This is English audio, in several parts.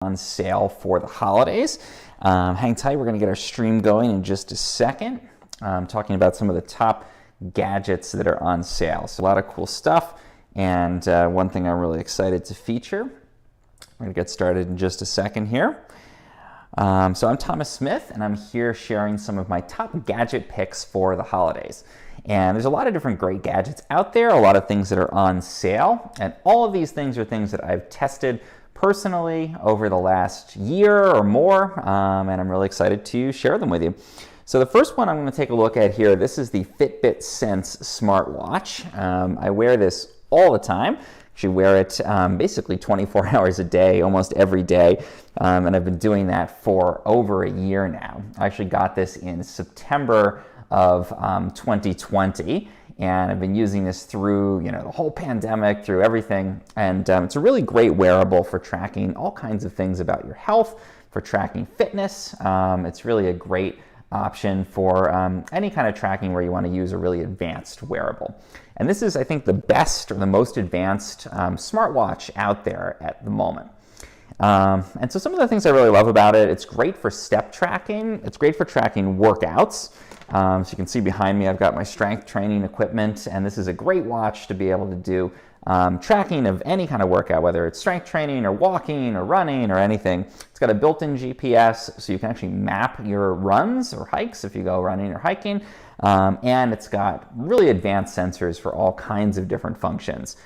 on sale for the holidays. Hang tight, we're going to get our stream going in just a second. Talking about some of the top gadgets that are on sale. So a lot of cool stuff, and one thing I'm really excited to feature. We're going to get started in just a second here. So I'm Thomas Smith, and I'm here sharing some of my top gadget picks for the holidays. And there's a lot of different great gadgets out there, a lot of things that are on sale, and all of these things are things that I've tested personally over the last year or more, and I'm really excited to share them with you. So the first one I'm going to take a look at here, this is the Fitbit Sense smartwatch. I wear this all the time. Actually wear it basically 24 hours a day, almost every day, and I've been doing that for over a year now. I actually got this in September of 2020, and I've been using this through the whole pandemic, through everything, and it's a really great wearable for tracking all kinds of things about your health, for tracking fitness. It's really a great option for any kind of tracking where you want to use a really advanced wearable. And this is, I think, the best or the most advanced smartwatch out there at the moment. And so some of the things I really love about it, it's great for step tracking. It's great for tracking workouts. So you can see behind me, I've got my strength training equipment, and this is a great watch to be able to do tracking of any kind of workout, whether it's strength training or walking or running or anything. It's got a built-in GPS, so you can actually map your runs or hikes if you go running or hiking, and it's got really advanced sensors for all kinds of different functions.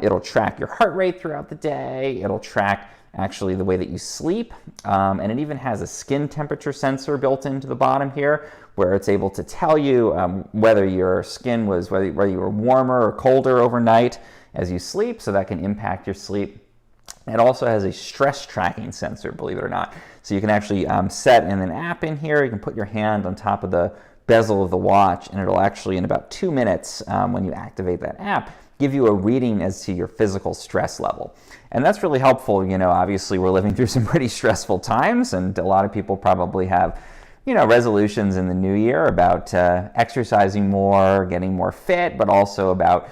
It'll track your heart rate throughout the day. It'll track actually the way that you sleep, and it even has a skin temperature sensor built into the bottom here, where it's able to tell you whether your skin was, whether you were warmer or colder overnight as you sleep, so that can impact your sleep. It also has a stress tracking sensor, believe it or not. So you can actually set in an app in here. You can put your hand on top of the bezel of the watch, and it'll actually, in about 2 minutes, when you activate that app, give you a reading as to your physical stress level. And that's really helpful. Obviously we're living through some pretty stressful times, and a lot of people probably have resolutions in the new year about exercising more, getting more fit, but also about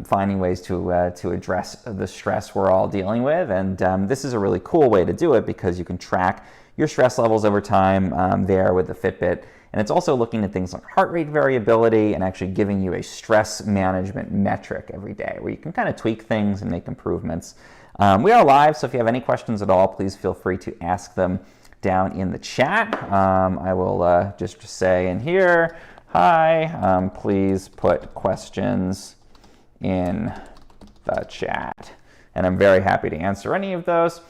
finding ways to address the stress we're all dealing with. And this is a really cool way to do it, because you can track your stress levels over time there with the Fitbit. And it's also looking at things like heart rate variability and actually giving you a stress management metric every day, where you can kind of tweak things and make improvements. We are live, so if you have any questions at all, please feel free to ask them down in the chat. I will just say in here, hi, please put questions in the chat. And I'm very happy to answer any of those.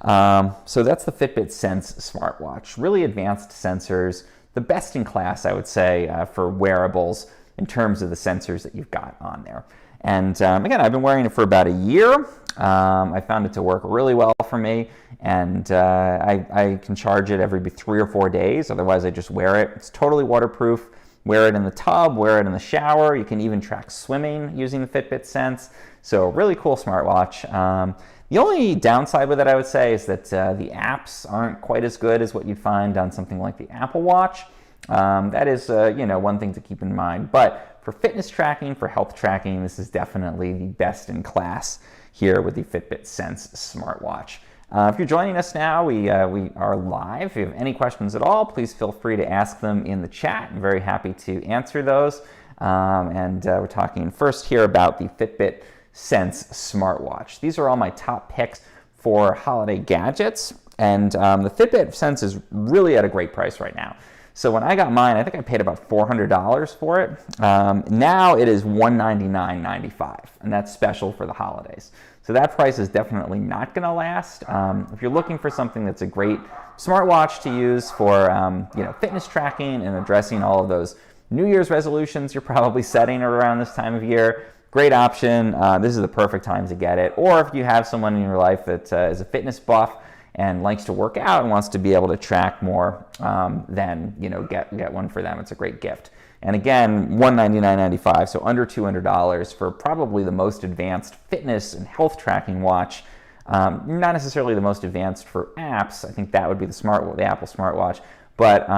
So that's the Fitbit Sense smartwatch. Really advanced sensors, the best in class, I would say, for wearables in terms of the sensors that you've got on there. And again, I've been wearing it for about a year. I found it to work really well for me, and I can charge it every 3 or 4 days. Otherwise, I just wear it. It's totally waterproof. Wear it in the tub, wear it in the shower. You can even track swimming using the Fitbit Sense. So really cool smartwatch. The only downside with it, I would say, is that the apps aren't quite as good as what you'd find on something like the Apple Watch. That is one thing to keep in mind. But for fitness tracking, for health tracking, this is definitely the best in class here with the Fitbit Sense smartwatch. If you're joining us now, we are live. If you have any questions at all, please feel free to ask them in the chat. I'm very happy to answer those. And we're talking first here about the Fitbit Sense smartwatch. These are all my top picks for holiday gadgets. And the Fitbit Sense is really at a great price right now. So when I got mine, I think I paid about $400 for it. Now it is $199.95, and that's special for the holidays. So that price is definitely not going to last. If you're looking for something that's a great smartwatch to use for fitness tracking and addressing all of those New Year's resolutions you're probably setting around this time of year, great option. This is the perfect time to get it. Or if you have someone in your life that is a fitness buff and likes to work out and wants to be able to track more, then get one for them. It's a great gift. And again, $199.95, so under $200 for probably the most advanced fitness and health tracking watch. Not necessarily the most advanced for apps. I think that would be the Apple smartwatch. But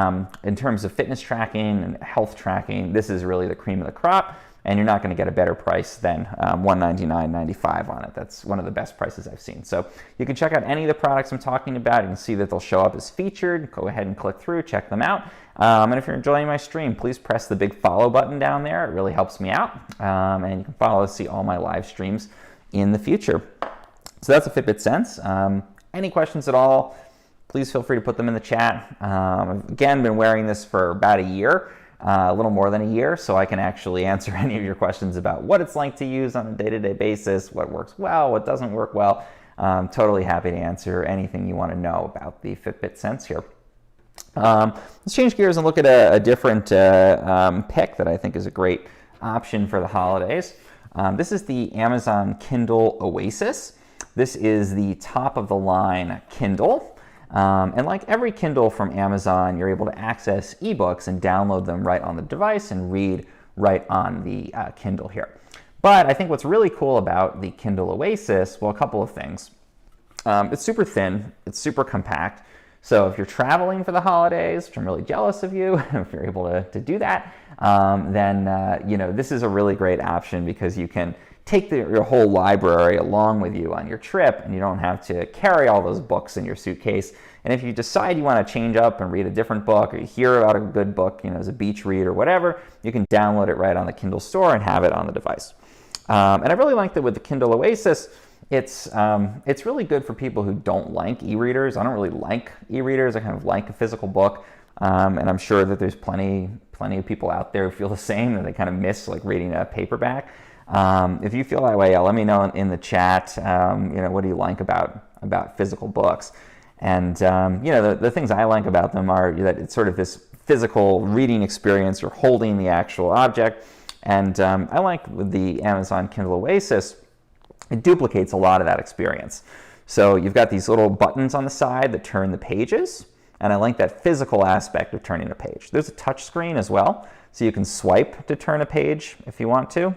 in terms of fitness tracking and health tracking, this is really the cream of the crop. and you're not going to get a better price than $199.95 on it. That's one of the best prices I've seen. So you can check out any of the products I'm talking about. You can see that they'll show up as featured. Go ahead and click through, check them out. And if you're enjoying my stream, please press the big follow button down there. It really helps me out. And you can follow to see all my live streams in the future. So that's a Fitbit Sense. Any questions at all, please feel free to put them in the chat. I've, again, been wearing this for about a year, a little more than a year, so I can actually answer any of your questions about what it's like to use on a day-to-day basis, what works well, what doesn't work well. I'm totally happy to answer anything you want to know about the Fitbit Sense here. Let's change gears and look at a different pick that I think is a great option for the holidays. This is the Amazon Kindle Oasis. This is the top of the line Kindle. And like every Kindle from Amazon, you're able to access ebooks and download them right on the device and read right on the Kindle here. But I think what's really cool about the Kindle Oasis, well, a couple of things. It's super thin, it's super compact. So if you're traveling for the holidays, which I'm really jealous of you, if you're able to do that, then you know, this is a really great option because you can take your whole library along with you on your trip, and you don't have to carry all those books in your suitcase. And if you decide you want to change up and read a different book, or you hear about a good book, you know, as a beach read or whatever, you can download it right on the Kindle store and have it on the device. And I really like that with the Kindle Oasis. It's really good for people who don't like e-readers. I don't really like e-readers. I kind of like a physical book, and I'm sure that there's plenty of people out there who feel the same, that they kind of miss like reading a paperback. If you feel that way, let me know in the chat. You know, what do you like about physical books? And you know, the things I like about them are that it's sort of this physical reading experience. You're holding the actual object, and I like with the Amazon Kindle Oasis, it duplicates a lot of that experience. So you've got these little buttons on the side that turn the pages, and I like that physical aspect of turning a page. There's a touch screen as well, so you can swipe to turn a page if you want to.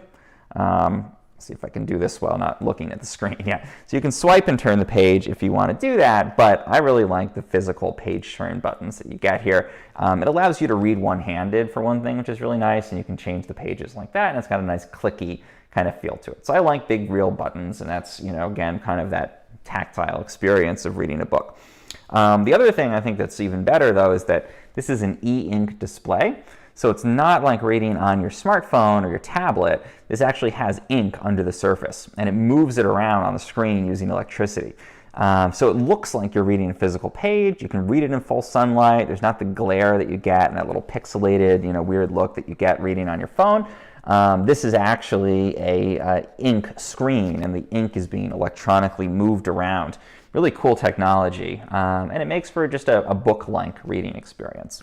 See if I can do this while not looking at the screen. Yeah, so you can swipe and turn the page if you want to do that, but I really like the physical page turn buttons that you get here. It allows you to read one-handed for one thing, which is really nice, and you can change the pages like that, and it's got a nice clicky kind of feel to it. So I like big real buttons, and that's, you know, again, kind of that tactile experience of reading a book. The other thing I think that's even better, though, is that this is an e-ink display. So it's not like reading on your smartphone or your tablet. This actually has ink under the surface, and it moves it around on the screen using electricity. So it looks like you're reading a physical page. You can read it in full sunlight. There's not the glare that you get and that little pixelated, you know, weird look that you get reading on your phone. This is actually a ink screen, and the ink is being electronically moved around. Really cool technology, and it makes for just a book-like reading experience.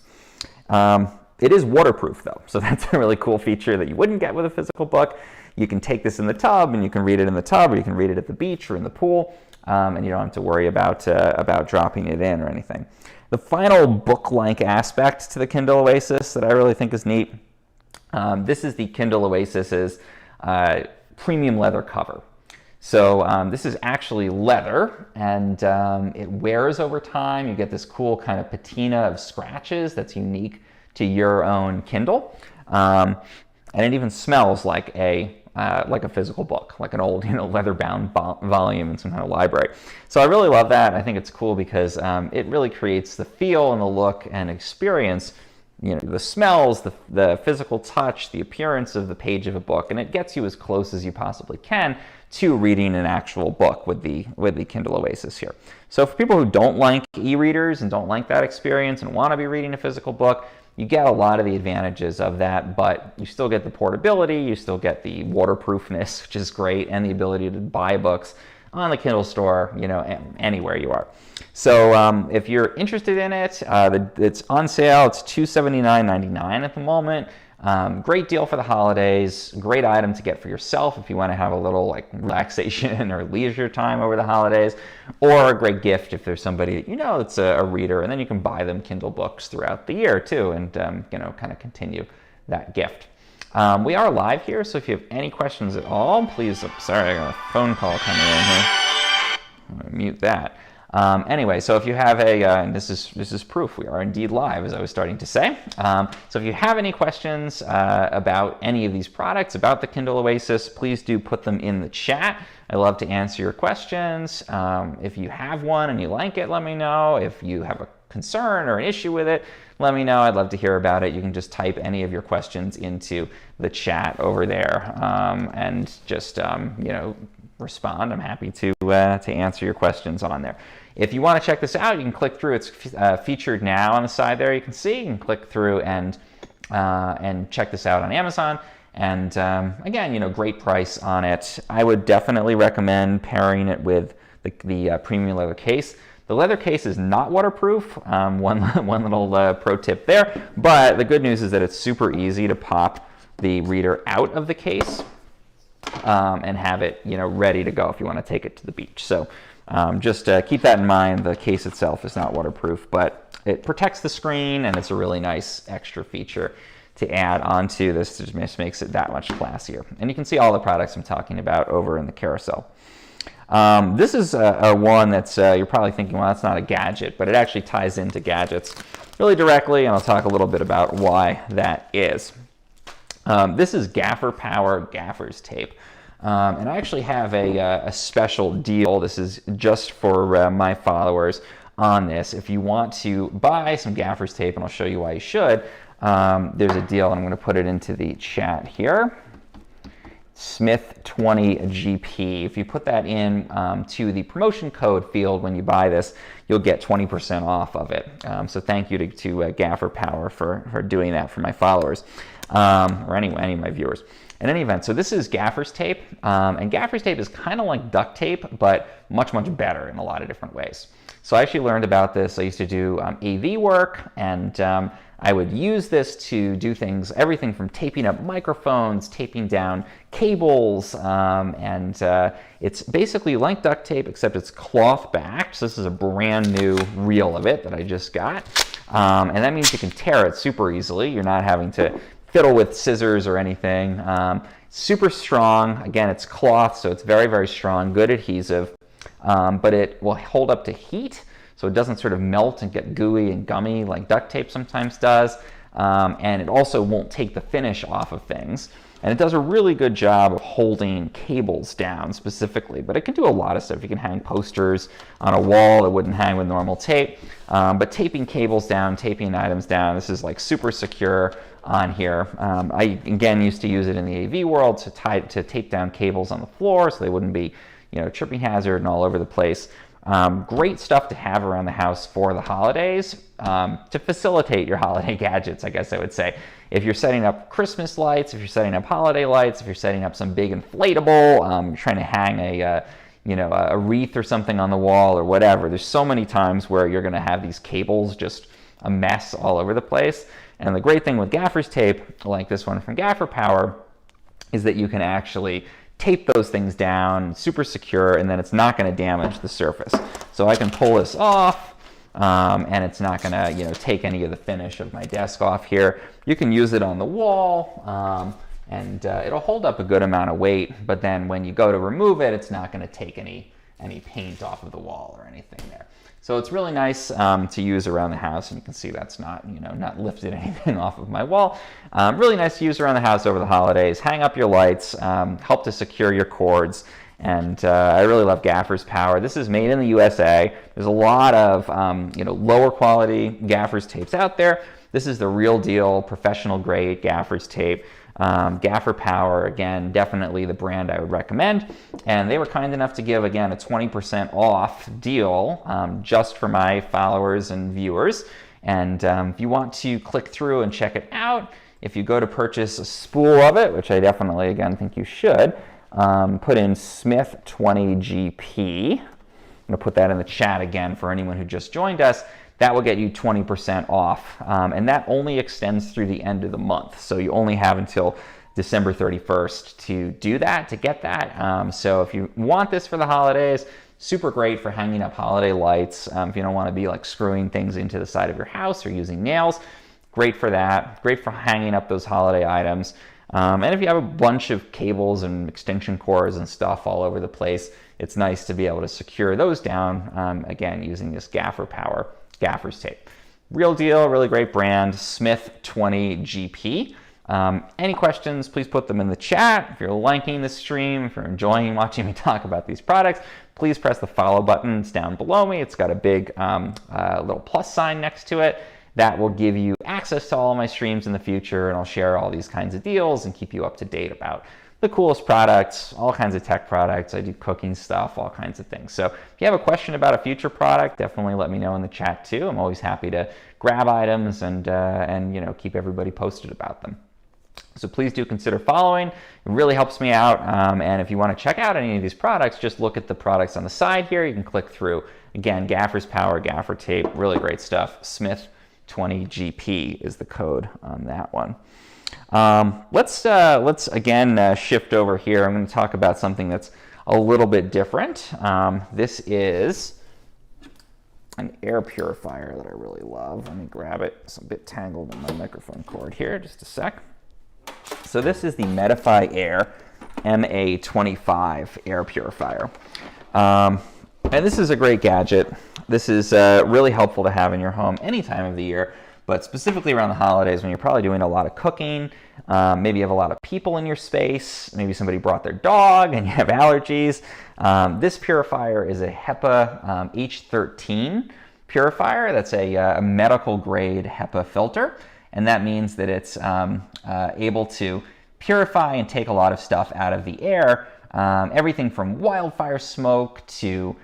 It is waterproof, though, so that's a really cool feature that you wouldn't get with a physical book. You can take this in the tub, and you can read it in the tub, or you can read it at the beach or in the pool, and you don't have to worry about dropping it in or anything. The final book-like aspect to the Kindle Oasis that I really think is neat, this is the Kindle Oasis's premium leather cover. So this is actually leather, and it wears over time. You get this cool kind of patina of scratches that's unique to your own Kindle, and it even smells like a physical book, like an old, you know, leather-bound volume in some kind of library. So I really love that. I think it's cool because it really creates the feel and the look and experience, you know, the smells, the physical touch, the appearance of the page of a book, and it gets you as close as you possibly can to reading an actual book with the Kindle Oasis here. So for people who don't like e-readers and don't like that experience and want to be reading a physical book, you get a lot of the advantages of that, but you still get the portability, you still get the waterproofness, which is great, and the ability to buy books on the Kindle store, you know, anywhere you are. So if you're interested in it, it's on sale. It's $279.99 at the moment. Great deal for the holidays. Great item to get for yourself if you want to have a little like relaxation or leisure time over the holidays, or a great gift if there's somebody that you know that's a reader, and then you can buy them Kindle books throughout the year too, and you know, kind of continue that gift. We are live here, so if you have any questions at all, please. Sorry, I got a phone call coming in here. I'm gonna mute that. Anyway, so if you have and this is proof, we are indeed live, as I was starting to say. So if you have any questions about any of these products, about the Kindle Oasis, please do put them in the chat. I love to answer your questions. If you have one and you like it, let me know. If you have a concern or an issue with it, let me know. I'd love to hear about it. You can just type any of your questions into the chat over there and just respond. I'm happy to answer your questions on there. If you want to check this out, you can click through. It's featured now on the side there. You can see. You can click through and check this out on Amazon. And again, great price on it. I would definitely recommend pairing it with the premium leather case. The leather case is not waterproof. One little pro tip there. But the good news is that it's super easy to pop the reader out of the case and have it, ready to go if you want to take it to the beach. So just keep that in mind. The case itself is not waterproof, but it protects the screen, and it's a really nice extra feature to add onto this. It just makes it that much classier. And you can see all the products I'm talking about over in the carousel. This is a one that's you're probably thinking, well, that's not a gadget, but it actually ties into gadgets really directly, and I'll talk a little bit about why that is. This is Gaffer Power gaffers tape. And I actually have a special deal. This is just for my followers on this. If you want to buy some gaffers tape, and I'll show you why you should, there's a deal, and I'm going to put it into the chat here. Smith 20GP. If you put that in to the promotion code field when you buy this, you'll get 20% off of it. So thank you to Gaffer Power for doing that for my followers, or any of my viewers. In any event, so this is gaffers tape, and gaffers tape is kind of like duct tape, but much, much better in a lot of different ways. So I actually learned about this. I used to do AV work, and I would use this to do things, everything from taping up microphones, taping down cables, and it's basically like duct tape, except it's cloth backed. So this is a brand new reel of it that I just got, and that means you can tear it super easily. You're not having to fiddle with scissors or anything. Super strong. Again, it's cloth, so it's very, very strong, good adhesive, but it will hold up to heat, so it doesn't sort of melt and get gooey and gummy like duct tape sometimes does, and it also won't take the finish off of things. And it does a really good job of holding cables down specifically, but it can do a lot of stuff. You can hang posters on a wall that wouldn't hang with normal tape, but taping cables down, taping items down, this is like super secure on here. I, again, used to use it in the AV world to tape down cables on the floor so they wouldn't be, tripping hazard and all over the place. Great stuff to have around the house for the holidays, to facilitate your holiday gadgets, I guess I would say. If you're setting up Christmas lights, if you're setting up holiday lights, if you're setting up some big inflatable, you're trying to hang a wreath or something on the wall or whatever. There's so many times where you're going to have these cables just a mess all over the place. And the great thing with gaffers tape, like this one from Gaffer Power, is that you can actually tape those things down, super secure, and then it's not going to damage the surface. So I can pull this off, and it's not going to, take any of the finish of my desk off here. You can use it on the wall, and it'll hold up a good amount of weight. But then when you go to remove it, it's not going to take any paint off of the wall or anything there. So it's really nice to use around the house, and you can see that's not, not lifted anything off of my wall. Really nice to use around the house over the holidays. Hang up your lights, help to secure your cords, and I really love Gaffer's Power. This is made in the USA. There's a lot of lower quality gaffers tapes out there. This is the real deal, professional grade gaffers tape. Gaffer Power, again, definitely the brand I would recommend. And they were kind enough to give, again, a 20% off deal just for my followers and viewers. And if you want to click through and check it out, if you go to purchase a spool of it, which I definitely, again, think you should, put in Smith 20GP. I'm going to put that in the chat again for anyone who just joined us. That will get you 20% off, and that only extends through the end of the month. So you only have until December 31st to do that, to get that. So if you want this for the holidays, super great for hanging up holiday lights. If you don't want to be like screwing things into the side of your house or using nails, great for that. Great for hanging up those holiday items. And if you have a bunch of cables and extension cords and stuff all over the place, it's nice to be able to secure those down, again, using this gaffers tape. Real deal, really great brand, Smith 20 GP. Any questions, please put them in the chat. If you're liking this stream, if you're enjoying watching me talk about these products, please press the follow button. It's down below me. It's got a big little plus sign next to it. That will give you access to all my streams in the future, and I'll share all these kinds of deals and keep you up to date about the coolest products, all kinds of tech products. I do cooking stuff, all kinds of things. So if you have a question about a future product, definitely let me know in the chat too. I'm always happy to grab items and keep everybody posted about them. So please do consider following. It really helps me out. And if you want to check out any of these products, just look at the products on the side here. You can click through. Again, Gaffers Power, gaffer tape, really great stuff. Smith 20 GP is the code on that one. Let's again shift over here. I'm going to talk about something that's a little bit different. This is an air purifier that I really love. Let me grab it. It's a bit tangled in my microphone cord here. Just a sec. So this is the Medify Air MA25 air purifier. And this is a great gadget. This is really helpful to have in your home any time of the year, but specifically around the holidays when you're probably doing a lot of cooking. Maybe you have a lot of people in your space. Maybe somebody brought their dog and you have allergies. This purifier is a HEPA H13 purifier. That's a medical grade HEPA filter. And that means that it's able to purify and take a lot of stuff out of the air. Everything from wildfire smoke to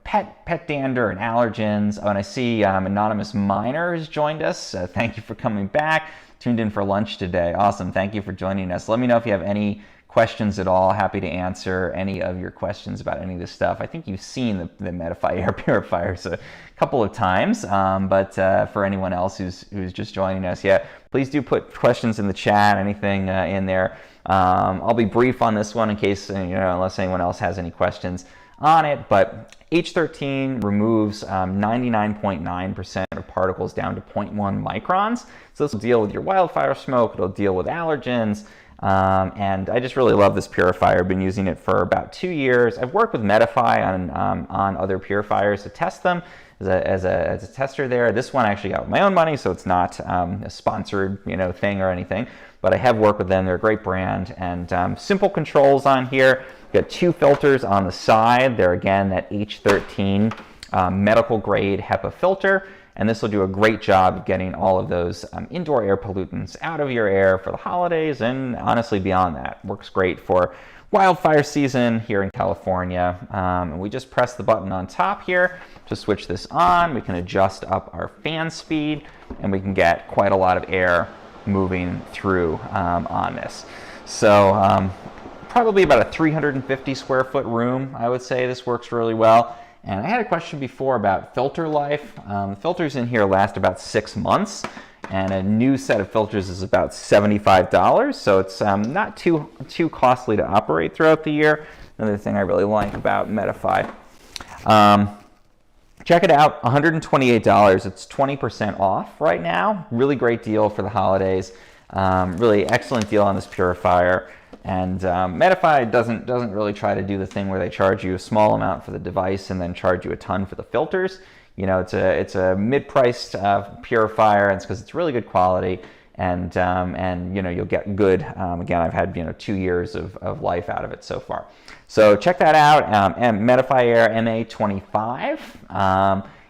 pet dander and allergens. Oh, and I see Anonymous Miner has joined us. Thank you for coming back. Tuned in for lunch today. Awesome. Thank you for joining us. Let me know if you have any questions at all. Happy to answer any of your questions about any of this stuff. I think you've seen the Medify air purifiers a couple of times, but for anyone else who's just joining us, yeah, please do put questions in the chat, anything in there. I'll be brief on this one in case, unless anyone else has any questions on it, but H13 removes 99.9% of particles down to 0.1 microns. So this will deal with your wildfire smoke, it'll deal with allergens, and I just really love this purifier. I've been using it for about 2 years. I've worked with Medify on other purifiers to test them as a tester there. This one I actually got with my own money, so it's not a sponsored thing or anything, but I have worked with them. They're a great brand, and simple controls on here. You've got 2 filters on the side. They're again that H13 medical grade HEPA filter, and this will do a great job of getting all of those indoor air pollutants out of your air for the holidays and honestly beyond that. Works great for wildfire season here in California. And we just press the button on top here to switch this on. We can adjust up our fan speed and we can get quite a lot of air moving through on this. So probably about a 350 square foot room, I would say this works really well. And I had a question before about filter life. Filters in here last about 6 months, and a new set of filters is about $75, so it's not too costly to operate throughout the year. Another thing I really like about Medify. Check it out, $128. It's 20% off right now. Really great deal for the holidays. Really excellent deal on this purifier. And Medify doesn't really try to do the thing where they charge you a small amount for the device and then charge you a ton for the filters. It's a mid-priced purifier, and it's because it's really good quality, and you'll get good. Again, I've had 2 years of life out of it so far. So check that out, Medify Air MA25.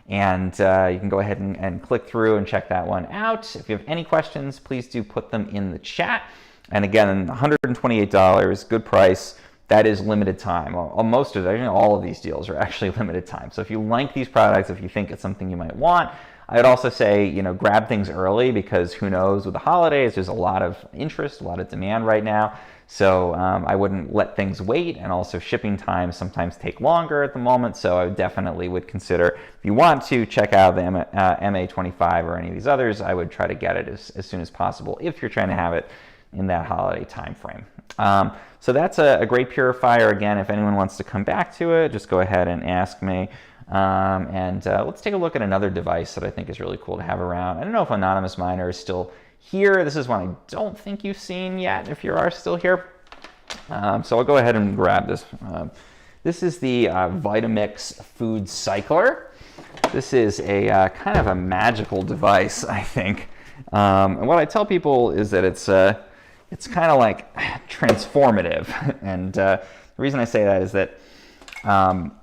And you can go ahead and click through and check that one out. If you have any questions, please do put them in the chat. And again, $128, good price. That is limited time. Most of it, all of these deals are actually limited time. So if you like these products, if you think it's something you might want, I would also say, grab things early, because who knows, with the holidays, there's a lot of interest, a lot of demand right now. So I wouldn't let things wait, and also shipping times sometimes take longer at the moment. So I definitely would consider, if you want to check out the MA25 or any of these others, I would try to get it as soon as possible if you're trying to have it in that holiday time frame. So that's a great purifier. Again, if anyone wants to come back to it, just go ahead and ask me. Let's take a look at another device that I think is really cool to have around. I don't know if Anonymous Miner is still here. This is one I don't think you've seen yet, if you are still here. So I'll go ahead and grab this This is the Vitamix Food Cycler. This is a kind of a magical device, I think. And what I tell people is that it's kind of like transformative. And the reason I say that is that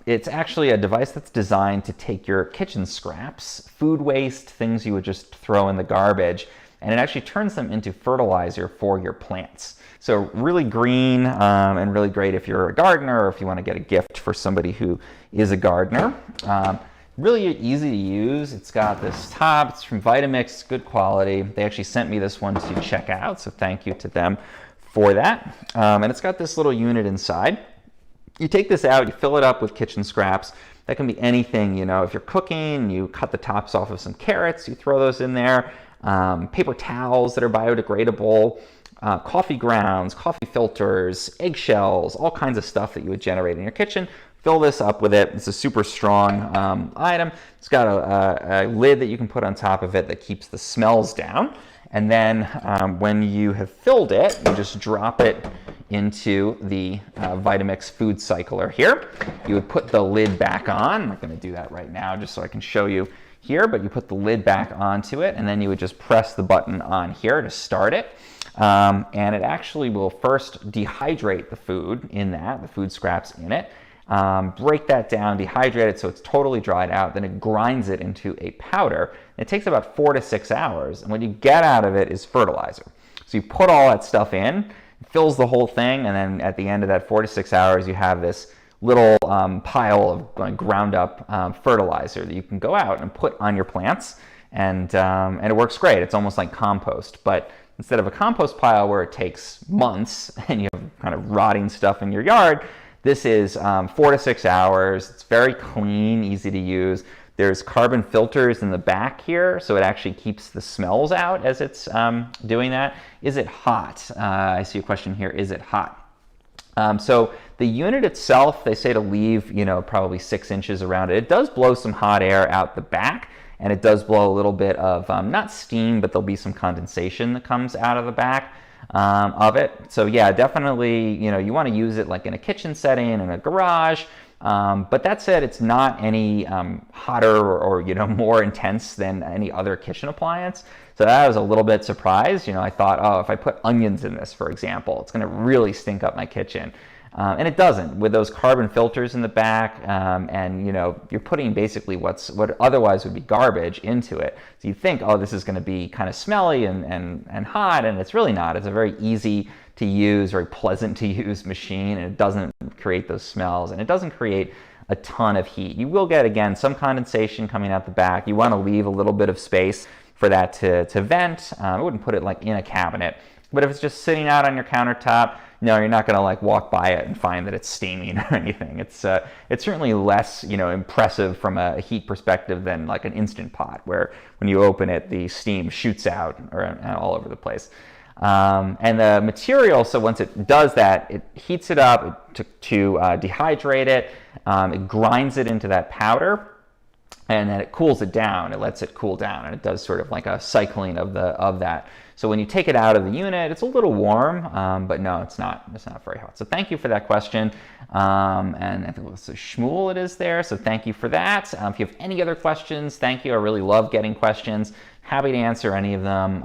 it's actually a device that's designed to take your kitchen scraps, food waste, things you would just throw in the garbage, and it actually turns them into fertilizer for your plants. So really green and really great if you're a gardener or if you want to get a gift for somebody who is a gardener. Really easy to use. It's got this top, it's from Vitamix, good quality. They actually sent me this one to check out, so thank you to them for that. And it's got this little unit inside. You take this out, you fill it up with kitchen scraps. That can be anything, you know, if you're cooking, you cut the tops off of some carrots, you throw those in there. Paper towels that are biodegradable, coffee grounds, coffee filters, eggshells, all kinds of stuff that you would generate in your kitchen. Fill this up with it. It's a super strong item. It's got a lid that you can put on top of it that keeps the smells down. And then when you have filled it, you just drop it into the Vitamix Food Cycler here. You would put the lid back on. I'm not going to do that right now just so I can show you here, but you put the lid back onto it, and then you would just press the button on here to start it. And it actually will first dehydrate the food in that, the food scraps in it. Break that down, dehydrate it so it's totally dried out, then it grinds it into a powder. It takes about 4 to 6 hours, and what you get out of it is fertilizer. So you put all that stuff in, it fills the whole thing, and then at the end of that 4 to 6 hours, you have this little pile of ground up fertilizer that you can go out and put on your plants, and it works great. It's almost like compost, but instead of a compost pile where it takes months and you have kind of rotting stuff in your yard, this is 4 to 6 hours. It's very clean, easy to use. There's carbon filters in the back here, so it actually keeps the smells out as it's doing that. Is it hot? I see a question here, is it hot? So the unit itself, they say to leave, you know, probably 6 inches around it. It does blow some hot air out the back, and it does blow a little bit of, not steam, but there'll be some condensation that comes out of the back of it. So yeah, definitely, you know, you want to use it like in a kitchen setting, in a garage. But that said, it's not any hotter or, you know, more intense than any other kitchen appliance. So that I was a little bit surprised. You know, I thought, oh, if I put onions in this, for example, it's going to really stink up my kitchen. And it doesn't, with those carbon filters in the back, and you know, you're putting basically what otherwise would be garbage into it. So you think, oh, this is going to be kind of smelly and hot, and it's really not. It's a very easy to use, very pleasant to use machine, and it doesn't create those smells, and it doesn't create a ton of heat. You will get, again, some condensation coming out the back. You want to leave a little bit of space for that to vent. I wouldn't put it like in a cabinet, but if it's just sitting out on your countertop, no, you're not going to like walk by it and find that it's steaming or anything. It's certainly less, you know, impressive from a heat perspective than like an Instant Pot, where when you open it, the steam shoots out or all over the place. And the material, so once it does that, it heats it up to dehydrate it. It grinds it into that powder, and then it cools it down. It lets it cool down, and it does sort of like a cycling of that. So when you take it out of the unit, it's a little warm, but no, it's not very hot. So thank you for that question. And I think it's a Shmuel it is there, so thank you for that. If you have any other questions, thank you. I really love getting questions. Happy to answer any of them.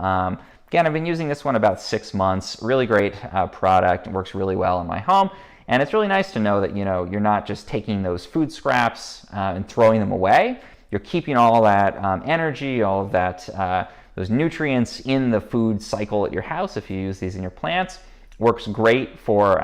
Again, I've been using this one about 6 months. Really great product. It works really well in my home. And it's really nice to know that, you know, you're not just taking those food scraps and throwing them away. You're keeping all that energy, all of that, those nutrients in the food cycle at your house if you use these in your plants. Works great for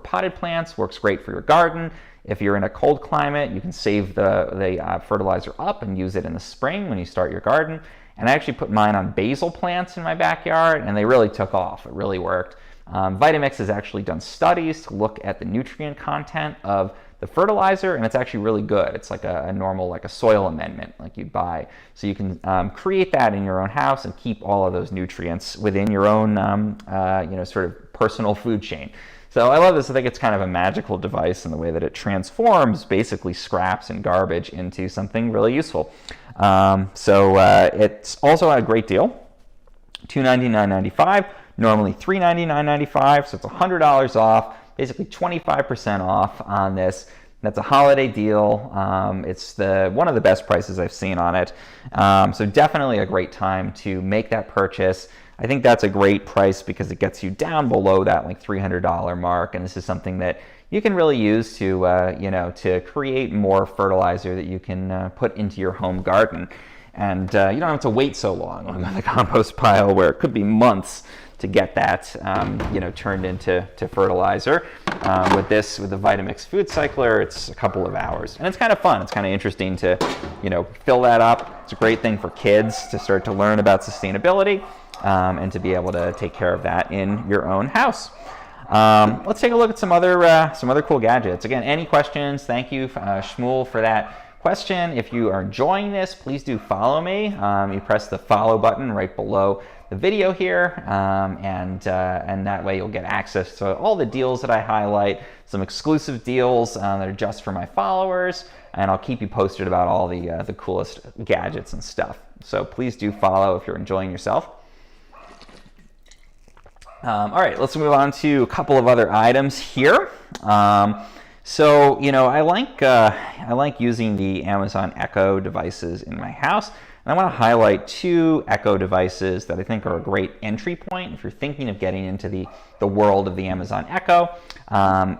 potted plants, works great for your garden. If you're in a cold climate, you can save the fertilizer up and use it in the spring when you start your garden. And I actually put mine on basil plants in my backyard, and they really took off. It really worked. Vitamix has actually done studies to look at the nutrient content of the fertilizer, and it's actually really good. It's like a normal, like a soil amendment like you'd buy. So you can create that in your own house and keep all of those nutrients within your own, you know, sort of personal food chain. So I love this. I think it's kind of a magical device in the way that it transforms basically scraps and garbage into something really useful. So it's also a great deal, $299.95. Normally $399.95, so it's $100 off. basically 25% off on this. That's a holiday deal. It's one of the best prices I've seen on it. So definitely a great time to make that purchase. I think that's a great price because it gets you down below that like $300 mark, and this is something that you can really use to to create more fertilizer that you can put into your home garden, and you don't have to wait so long on the compost pile where it could be months to get that turned into fertilizer. With the Vitamix food cycler, it's a couple of hours, and it's kind of fun. It's kind of interesting to fill that up. It's a great thing for kids to start to learn about sustainability. And to be able to take care of that in your own house. Let's take a look at some other cool gadgets. Again, any questions? Thank you, Shmuel, for that question. If you are enjoying this, please do follow me. You press the follow button right below the video here, and that way you'll get access to all the deals that I highlight, some exclusive deals that are just for my followers, and I'll keep you posted about all the coolest gadgets and stuff. So please do follow if you're enjoying yourself. All right, let's move on to a couple of other items here. So I like using the Amazon Echo devices in my house, and I want to highlight two Echo devices that I think are a great entry point if you're thinking of getting into the world of the Amazon Echo,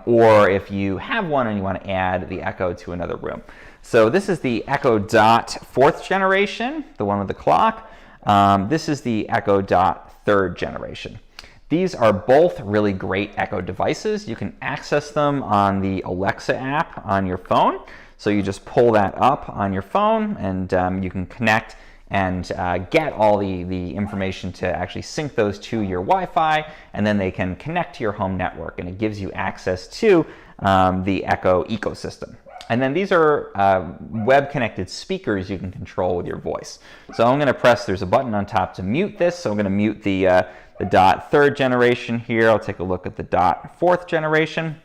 or if you have one and you want to add the Echo to another room. So this is the Echo Dot 4th generation, the one with the clock. This is the Echo Dot 3rd generation. These are both really great Echo devices. You can access them on the Alexa app on your phone. So you just pull that up on your phone, and you can connect and get all the information to actually sync those to your Wi-Fi, and then they can connect to your home network, and it gives you access to the Echo ecosystem. And then these are web-connected speakers you can control with your voice. So I'm going to press, there's a button on top to mute this, so I'm going to mute the Dot 3rd generation here. I'll take a look at the Dot 4th generation.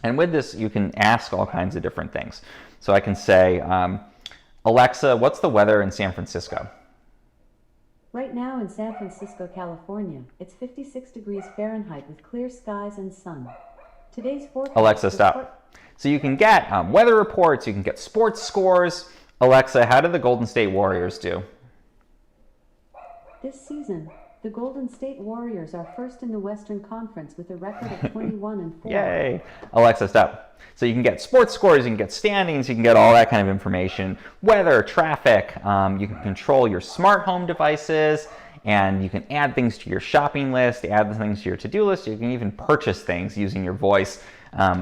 And with this, you can ask all kinds of different things. So I can say, Alexa, what's the weather in San Francisco? Right now in San Francisco, California, it's 56 degrees Fahrenheit with clear skies and sun. Today's forecast... Alexa, stop. So you can get weather reports, you can get sports scores. Alexa, how did the Golden State Warriors do? This season, the Golden State Warriors are first in the Western Conference with a record of 21-4. Yay! Alexa, stop. So you can get sports scores, you can get standings, you can get all that kind of information. Weather, traffic, you can control your smart home devices, and you can add things to your shopping list, add things to your to-do list. You can even purchase things using your voice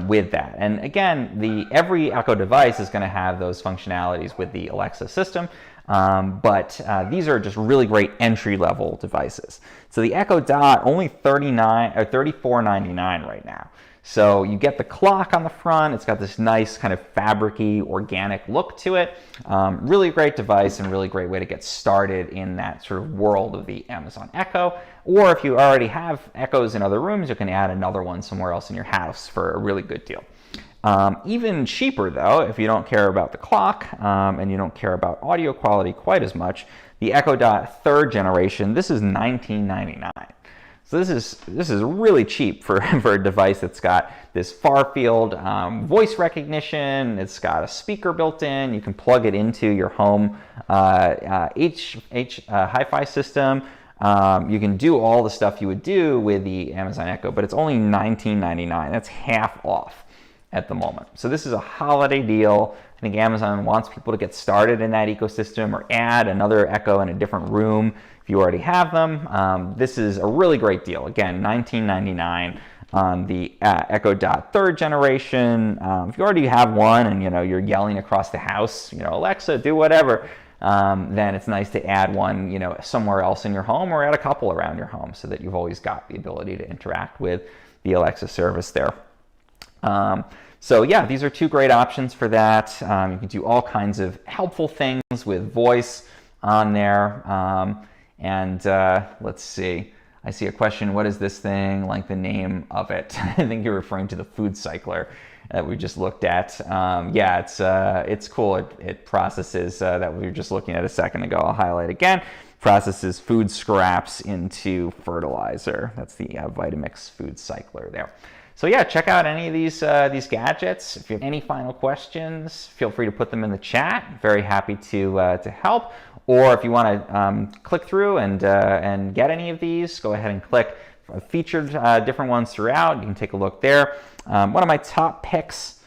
with that. And again, every Echo device is going to have those functionalities with the Alexa system. But these are just really great entry-level devices. So the Echo Dot only $34.99 right now. So you get the clock on the front. It's got this nice kind of fabric-y, organic look to it. Really great device and really great way to get started in that sort of world of the Amazon Echo. Or if you already have Echoes in other rooms, you can add another one somewhere else in your house for a really good deal. Even cheaper though, if you don't care about the clock and you don't care about audio quality quite as much, the Echo Dot 3rd generation, this is $19.99. So this is really cheap for a device that's got this far field voice recognition. It's got a speaker built in. You can plug it into your home hi-fi system. You can do all the stuff you would do with the Amazon Echo, but it's only $19.99. That's half off at the moment. So this is a holiday deal. I think Amazon wants people to get started in that ecosystem or add another Echo in a different room if you already have them. This is a really great deal. Again, $19.99 on the Echo Dot 3rd generation. If you already have one and you're yelling across the house, Alexa, do whatever, then it's nice to add one somewhere else in your home, or add a couple around your home so that you've always got the ability to interact with the Alexa service there. So yeah, these are two great options for that. You can do all kinds of helpful things with voice on there. Let's see. I see a question. What is this thing? Like the name of it. I think you're referring to the food cycler that we just looked at. Yeah, it's cool. It processes that we were just looking at a second ago. I'll highlight again. Processes food scraps into fertilizer. That's the Vitamix food cycler there. So yeah, check out any of these gadgets. If you have any final questions, feel free to put them in the chat. Very happy to help. Or if you want to click through and get any of these, go ahead and click. I've featured different ones throughout. You can take a look there. One of my top picks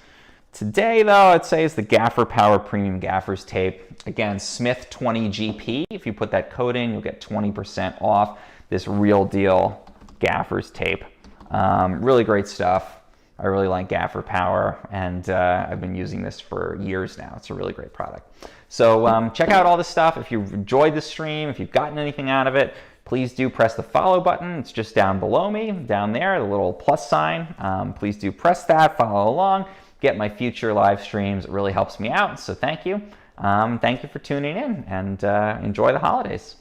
today, though, I'd say is the Gaffer Power Premium Gaffers Tape. Again, Smith 20GP. If you put that code in, you'll get 20% off this real deal Gaffers tape. Really great stuff. I really like Gaffer Power, and I've been using this for years now. It's a really great product. So check out all this stuff. If you've enjoyed the stream, if you've gotten anything out of it, please do press the follow button. It's just down below me, down there, the little plus sign. Please do press that, follow along, get my future live streams. It really helps me out, so thank you. Thank you for tuning in, and enjoy the holidays.